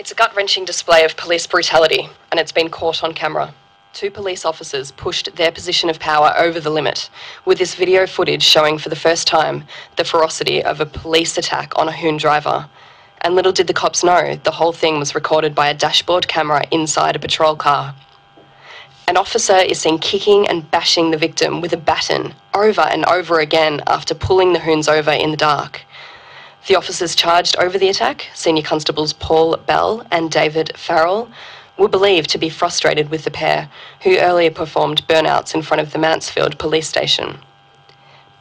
It's a gut-wrenching display of police brutality, and it's been caught on camera. 2 police officers pushed their position of power over the limit, with this video footage showing for the first time the ferocity of a police attack on a hoon driver. And little did the cops know, the whole thing was recorded by a dashboard camera inside a patrol car. An officer is seen kicking and bashing the victim with a baton over and over again after pulling the hoons over in the dark. The officers charged over the attack, Senior Constables Paul Bell and David Farrell, were believed to be frustrated with the pair, who earlier performed burnouts in front of the Mansfield police station.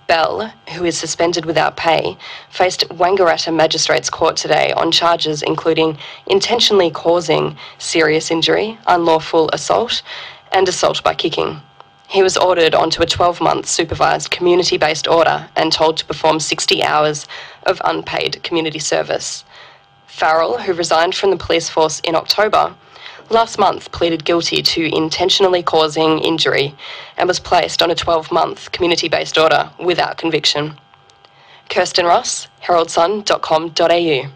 Bell, who is suspended without pay, faced Wangaratta Magistrates Court today on charges including intentionally causing serious injury, unlawful assault, and assault by kicking. He was ordered onto a 12-month supervised community-based order and told to perform 60 hours of unpaid community service. Farrell, who resigned from the police force in October, last month pleaded guilty to intentionally causing injury and was placed on a 12-month community-based order without conviction. Kirsten Ross, heraldsun.com.au.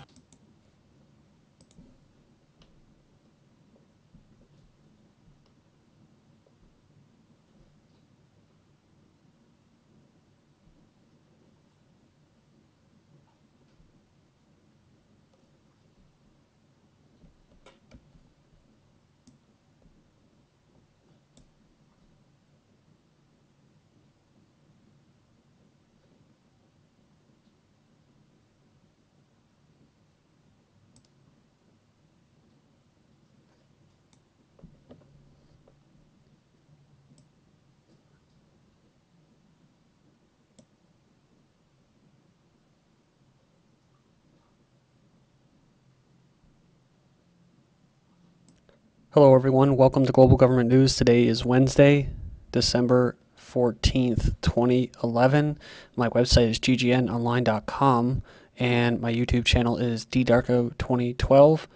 Hello everyone, welcome to Global Government News. Today is Wednesday, December 14th, 2011. My website is ggnonline.com and my YouTube channel is ddarko2012.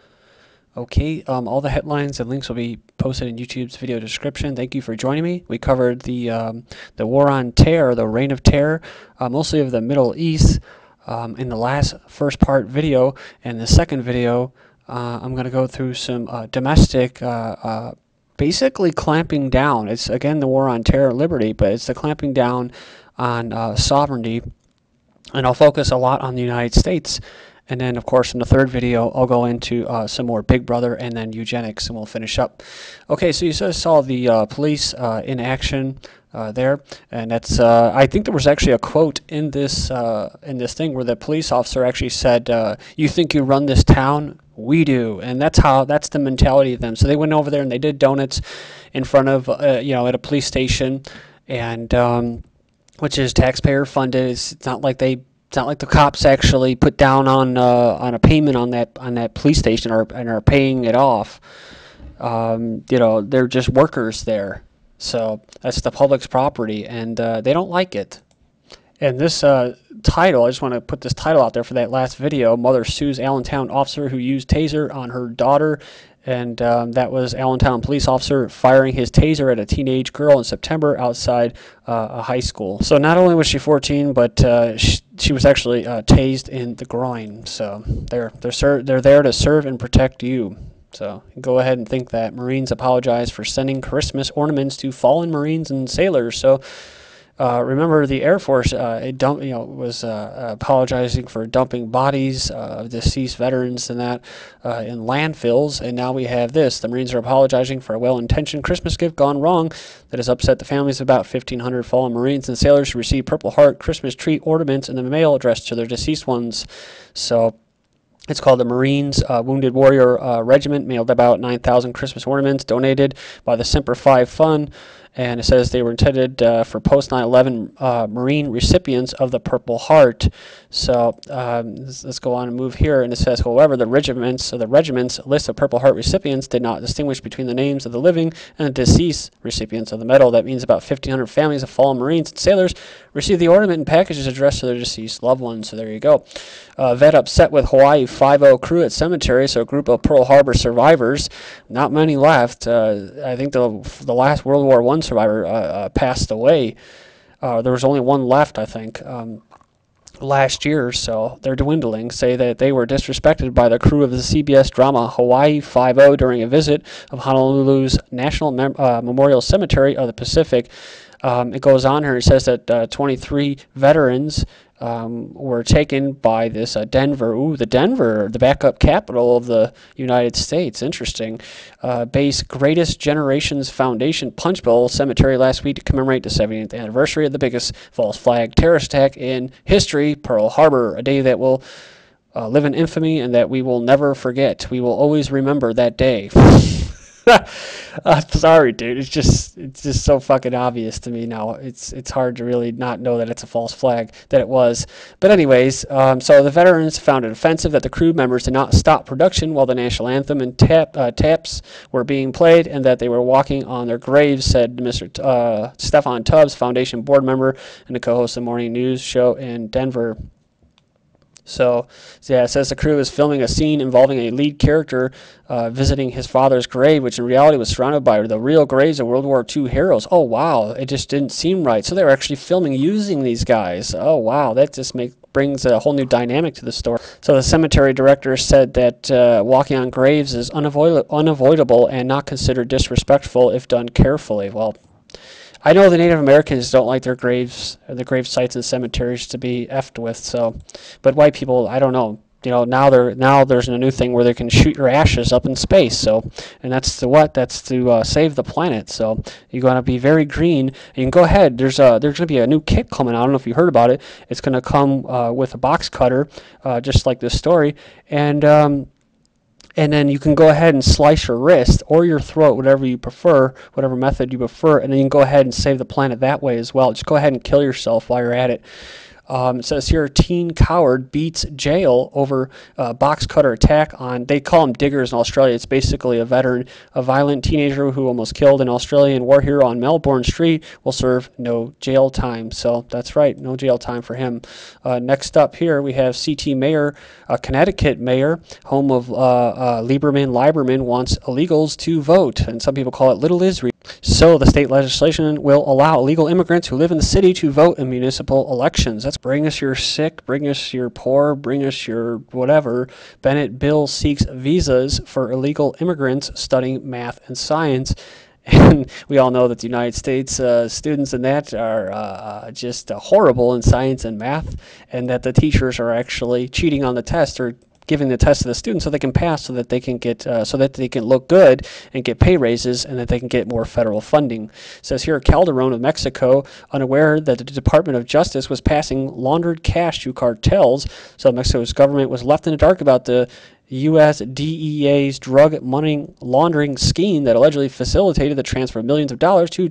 Okay, all the headlines and links will be posted in YouTube's video description. Thank you for joining me. We covered the war on terror, the reign of terror, mostly of the Middle East in the first part video. And the second video, I'm going to go through some domestic, basically clamping down. It's, again, the war on terror and liberty, but it's the clamping down on sovereignty. And I'll focus a lot on the United States. And then, of course, in the third video, I'll go into some more Big Brother and then eugenics, and we'll finish up. Okay, so you just saw the police in action there, and that's. I think there was actually a quote in this thing where the police officer actually said, "You think you run this town? We do," and that's the mentality of them. So they went over there and they did donuts in front of at a police station, and which is taxpayer funded. It's not like the cops actually put down on a payment on that police station and are paying it off. They're just workers there. So that's the public's property, and they don't like it. And this title, I just want to put this title out there for that last video. Mother sues Allentown officer who used taser on her daughter. And that was Allentown police officer firing his taser at a teenage girl in September outside a high school. So not only was she 14, but she was actually tased in the groin. So they're there to serve and protect you. So go ahead and think that. Marines apologize for sending Christmas ornaments to fallen Marines and sailors. So remember, the Air Force was apologizing for dumping bodies of deceased veterans and that in landfills, and now we have this. The Marines are apologizing for a well-intentioned Christmas gift gone wrong that has upset the families of about 1,500 fallen Marines and sailors who received Purple Heart Christmas tree ornaments in the mail addressed to their deceased ones. So it's called the Marines Wounded Warrior Regiment, mailed about 9,000 Christmas ornaments donated by the Semper Fi Fund. And it says they were intended for post 9/11 Marine recipients of the Purple Heart. So let's go on and move here. And it says, however, the regiment's list of Purple Heart recipients did not distinguish between the names of the living and the deceased recipients of the medal. That means about 1,500 families of fallen Marines and sailors received the ornament in packages addressed to their deceased loved ones. So there you go. Vet upset with Hawaii 5-0 crew at cemetery. So a group of Pearl Harbor survivors, not many left. I think the last World War I survivor passed away. There was only one left, I think. last year, so they're dwindling. Say that they were disrespected by the crew of the CBS drama Hawaii Five-0 during a visit of Honolulu's National Memorial Cemetery of the Pacific. It goes on here. It says that 23 veterans were taken by this Denver. Ooh, the backup capital of the United States. Interesting. Base Greatest Generations Foundation Punch Bowl Cemetery last week to commemorate the 70th anniversary of the biggest false flag terrorist attack in history, Pearl Harbor, a day that will live in infamy and that we will never forget. We will always remember that day. Sorry, dude. It's just so fucking obvious to me now. It's hard to really not know that it's a false flag, that it was. But anyways, so the veterans found it offensive that the crew members did not stop production while the national anthem and taps were being played, and that they were walking on their graves, said Mr. Stefan Tubbs, foundation board member and the co-host of the morning news show in Denver. So, yeah, it says the crew is filming a scene involving a lead character visiting his father's grave, which in reality was surrounded by the real graves of World War II heroes. Oh, wow. It just didn't seem right. So they were actually filming using these guys. Oh, wow. That just brings a whole new dynamic to the story. So the cemetery director said that walking on graves is unavoidable and not considered disrespectful if done carefully. Well, I know the Native Americans don't like their graves, the grave sites and cemeteries to be effed with. So, but white people, I don't know. You know, now there's a new thing where they can shoot your ashes up in space. So, and that's to what? That's to save the planet. So you're going to be very green. And you can go ahead. There's going to be a new kit coming out. I don't know if you heard about it. It's going to come with a box cutter, just like this story, and then you can go ahead and slice your wrist or your throat, whatever you prefer, whatever method you prefer, and then you can go ahead and save the planet that way as well. Just go ahead and kill yourself while you're at it. It says here, teen coward beats jail over box cutter attack on, they call them diggers in Australia. It's basically a veteran. A violent teenager who almost killed an Australian war hero on Melbourne Street will serve no jail time. So that's right, no jail time for him. Next up here, we have CT Mayor, Connecticut Mayor, home of Lieberman wants illegals to vote, and some people call it Little Israel. So the state legislation will allow illegal immigrants who live in the city to vote in municipal elections. That's bring us your sick, bring us your poor, bring us your whatever. Bennet bill seeks visas for illegal immigrants studying math and science. And we all know that the United States students in that are just horrible in science and math, and that the teachers are actually cheating on the test or giving the test to the students so they can pass, so that they can get, so that they can look good and get pay raises, and that they can get more federal funding. It says here, Calderon of Mexico, unaware that the Department of Justice was passing laundered cash to cartels, so Mexico's government was left in the dark about the U.S. DEA's drug money laundering scheme that allegedly facilitated the transfer of millions of dollars to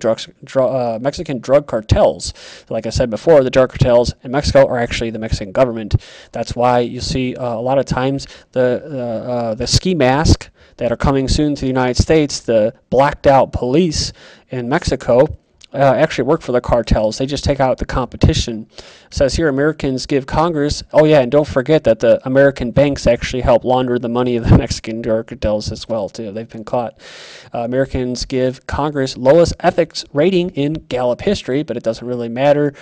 Mexican drug cartels. Like I said before, the drug cartels in Mexico are actually the Mexican government. That's why you see a lot of times the ski mask that are coming soon to the United States, the blacked out police in Mexico, actually work for the cartels. They just take out the competition. It says here, Americans give Congress, oh yeah, and don't forget that the American banks actually help launder the money of the Mexican drug cartels as well, too. They've been caught. Americans give Congress lowest ethics rating in Gallup history, but it doesn't really matter.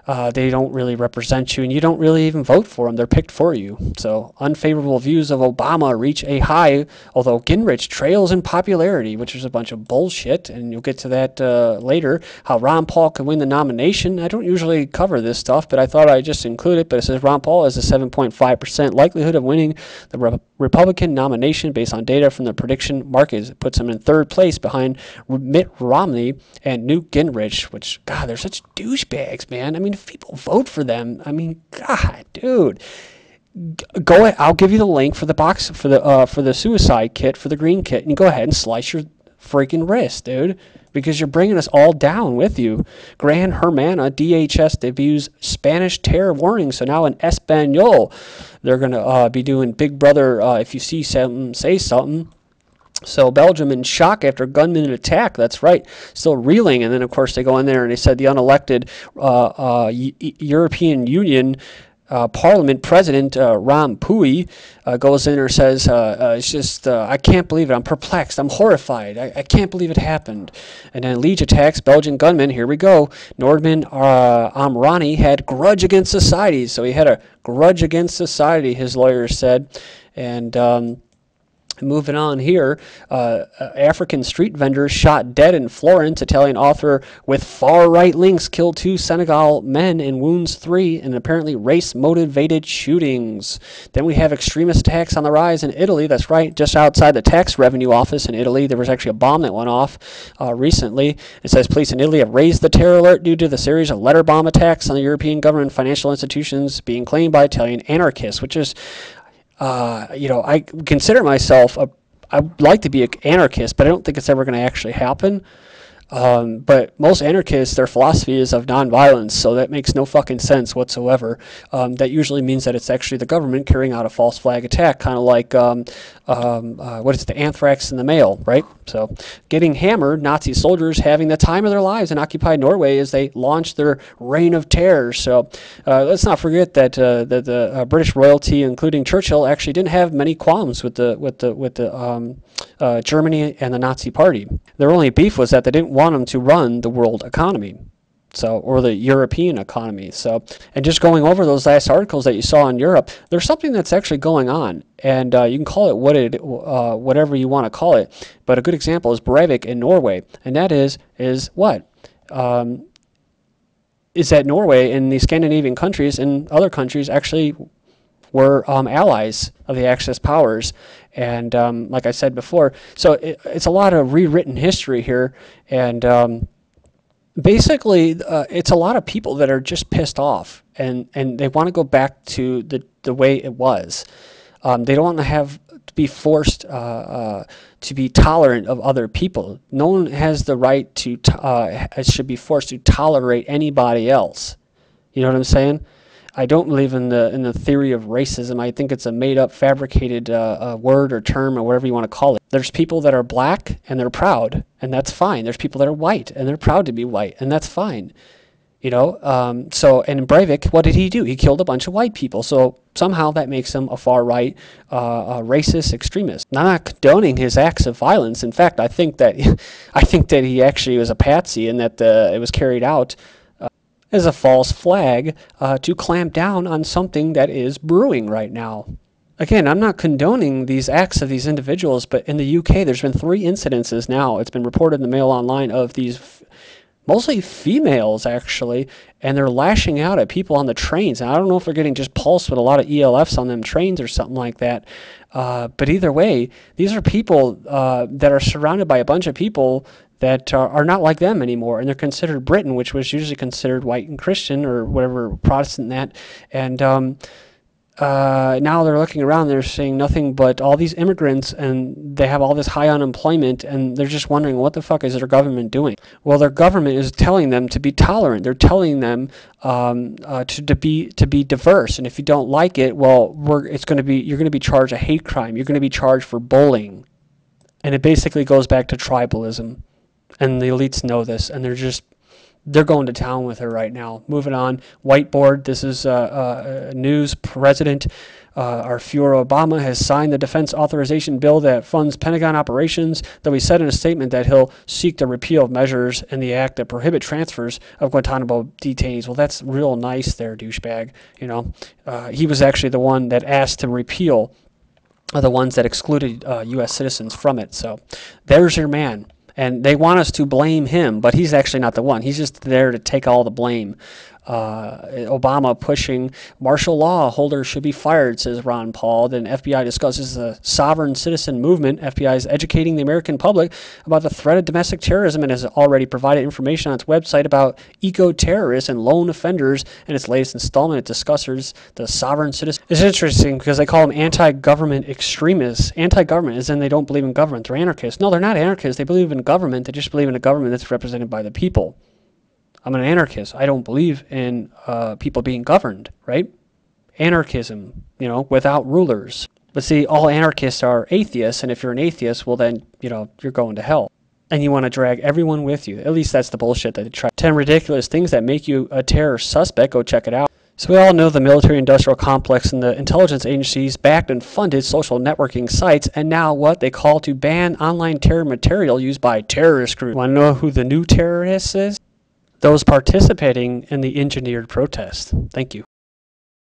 They don't really represent you, and you don't really even vote for them. They're picked for you. So unfavorable views of Obama reach a high, although Gingrich trails in popularity, which is a bunch of bullshit, and you'll get to that later. How Ron Paul can win the nomination. I don't usually cover this stuff, but I thought I'd just include it. But it says Ron Paul has a 7.5% likelihood of winning the Republican nomination based on data from the prediction markets. It puts him in third place behind Mitt Romney and Newt Gingrich, which, God, they're such douchebags, man. I mean, if people vote for them, I mean, God, dude, go ahead. I'll give you the link for the box for the suicide kit, for the green kit, and you go ahead and slice your freaking wrist, dude, because you're bringing us all down with you. Gran Hermana, DHS debuts Spanish terror warning, so now in Espanol, they're gonna be doing Big Brother. If you see something, say something. So Belgium in shock after gunman attack. That's right, still reeling. And then, of course, they go in there and they said the unelected European Union Parliament President Ram Pui goes in and says, it's just, I can't believe it. I'm perplexed. I'm horrified. I can't believe it happened. And then Liege attacks Belgian gunman. Here we go. Nordine Amrani had grudge against society. So he had a grudge against society, his lawyers said. And moving on here, African street vendors shot dead in Florence. Italian author with far-right links killed 2 Senegal men and wounds 3 in apparently race-motivated shootings. Then we have extremist attacks on the rise in Italy. That's right, just outside the tax revenue office in Italy. There was actually a bomb that went off recently. It says police in Italy have raised the terror alert due to the series of letter bomb attacks on the European government and financial institutions being claimed by Italian anarchists, which is I consider myself I'd like to be an anarchist, but I don't think it's ever going to actually happen. But most anarchists, their philosophy is of nonviolence, so that makes no fucking sense whatsoever. That usually means that it's actually the government carrying out a false flag attack, kind of like what is it, the anthrax in the mail, right? So, getting hammered, Nazi soldiers having the time of their lives in occupied Norway as they launched their reign of terror. So, let's not forget that the British royalty, including Churchill, actually didn't have many qualms with the Germany and the Nazi Party. Their only beef was that they didn't want them to run the world economy, or the European economy. So, and just going over those last articles that you saw in Europe, there's something that's actually going on, and you can call it whatever you want to call it. But a good example is Breivik in Norway, and that is what? Is that Norway and the Scandinavian countries and other countries actually were allies of the Axis powers, and like I said before, so it's a lot of rewritten history here, and basically it's a lot of people that are just pissed off, and they want to go back to the way it was. They don't want to be forced to be tolerant of other people. No one has the right to should be forced to tolerate anybody else. You know what I'm saying? I don't believe in the theory of racism. I think it's a made-up, fabricated word or term or whatever you want to call it. There's people that are black and they're proud, and that's fine. There's people that are white and they're proud to be white, and that's fine. You know, so, and in Breivik, what did he do? He killed a bunch of white people. So somehow that makes him a far-right, racist extremist. I'm not condoning his acts of violence. In fact, I think that he actually was a patsy, and that it was carried out as a false flag to clamp down on something that is brewing right now. Again, I'm not condoning these acts of these individuals, but in the UK, there's been 3 incidences now. It's been reported in the Mail Online of these mostly females, actually, and they're lashing out at people on the trains. And I don't know if they're getting just pulsed with a lot of ELFs on them trains or something like that. But either way, these are people that are surrounded by a bunch of people that are not like them anymore, and they're considered Britain, which was usually considered white and Christian or whatever, Protestant that, and now they're looking around, they're seeing nothing but all these immigrants, and they have all this high unemployment, and they're just wondering, what the fuck is their government doing? Well, their government is telling them to be tolerant. They're telling them to be diverse, and if you don't like it, well, you're going to be charged a hate crime. You're going to be charged for bullying, and it basically goes back to tribalism. And the elites know this, and they're going to town with her right now. Moving on, whiteboard. This is news. President our Fuhrer Obama has signed the defense authorization bill that funds Pentagon operations, though he said in a statement that he'll seek the repeal of measures in the act that prohibit transfers of Guantanamo detainees. Well, that's real nice there, douchebag. You know, he was actually the one that asked to repeal the ones that excluded U.S. citizens from it. So there's your man. And they want us to blame him, but he's actually not the one. He's just there to take all the blame. Obama pushing martial law holders should be fired, says Ron Paul. Then FBI discusses the sovereign citizen movement. FBI is educating the American public about the threat of domestic terrorism and has already provided information on its website about eco-terrorists and lone offenders. In its latest installment, it discusses the sovereign citizen. It's interesting because they call them anti-government extremists. Anti-government is in they don't believe in government. They're anarchists. No, they're not anarchists. They believe in government. They just believe in a government that's represented by the people. I'm an anarchist. I don't believe in people being governed, right? Anarchism, you know, without rulers. But see, all anarchists are atheists, and if you're an atheist, well then, you know, you're going to hell. And you want to drag everyone with you. At least that's the bullshit that they try. 10 ridiculous things that make you a terror suspect. Go check it out. So we all know the military-industrial complex and the intelligence agencies backed and funded social networking sites, and now what? They call to ban online terror material used by terrorist groups. Want to know who the new terrorist is? Those participating in the engineered protest. Thank you.